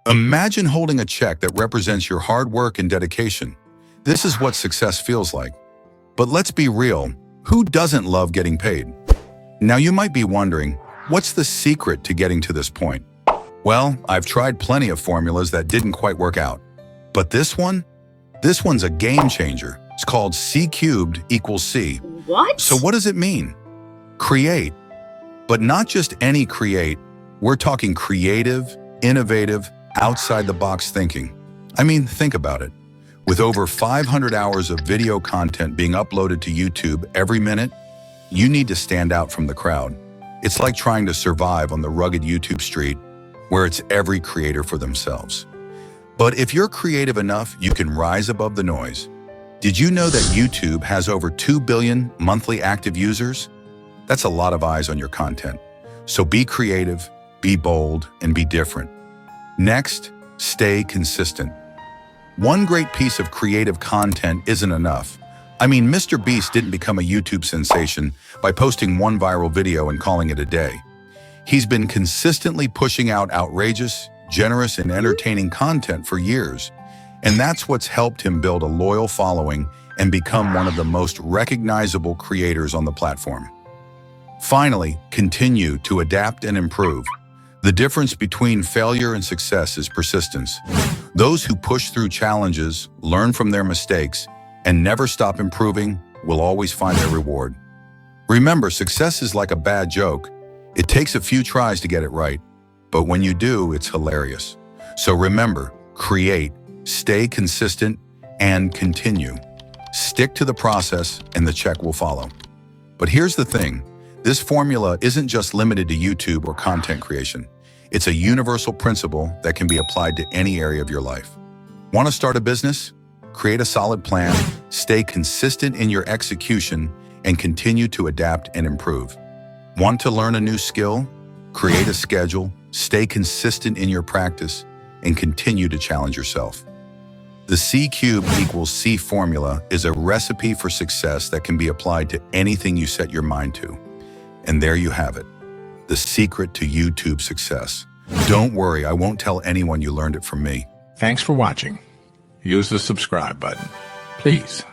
Imagine holding a check that represents your hard work and dedication. This is what success feels like. But let's be real, who doesn't love getting paid? Now you might be wondering, what's the secret to getting to this point? Well, I've tried plenty of formulas that didn't quite work out. But this one's a game changer. It's called C cubed equals C. What? So what does it mean? Create. But not just any create. We're talking creative, innovative, outside-the-box thinking. I mean, think about it. With over 500 hours of video content being uploaded to YouTube every minute, you need to stand out from the crowd. It's like trying to survive on the rugged YouTube street, where it's every creator for themselves. But if you're creative enough, you can rise above the noise. Did you know that YouTube has over 2 billion monthly active users? That's a lot of eyes on your content. So be creative, be bold, and be different. Next, stay consistent. One great piece of creative content isn't enough. I mean, Mr. Beast didn't become a YouTube sensation by posting one viral video and calling it a day. He's been consistently pushing out outrageous, generous, and entertaining content for years. And that's what's helped him build a loyal following and become one of the most recognizable creators on the platform. Finally, continue to adapt and improve. The difference between failure and success is persistence. Those who push through challenges, learn from their mistakes, and never stop improving will always find their reward. Remember, success is like a bad joke. It takes a few tries to get it right, but when you do, it's hilarious. So remember, create, stay consistent, and continue. Stick to the process and the check will follow. But here's the thing, this formula isn't just limited to YouTube or content creation. It's a universal principle that can be applied to any area of your life. Want to start a business? Create a solid plan, stay consistent in your execution, and continue to adapt and improve. Want to learn a new skill? Create a schedule, stay consistent in your practice, and continue to challenge yourself. The C cubed equals C formula is a recipe for success that can be applied to anything you set your mind to. And there you have it, the secret to YouTube success. Don't worry, I won't tell anyone you learned it from me. Thanks for watching. Use the subscribe button, please.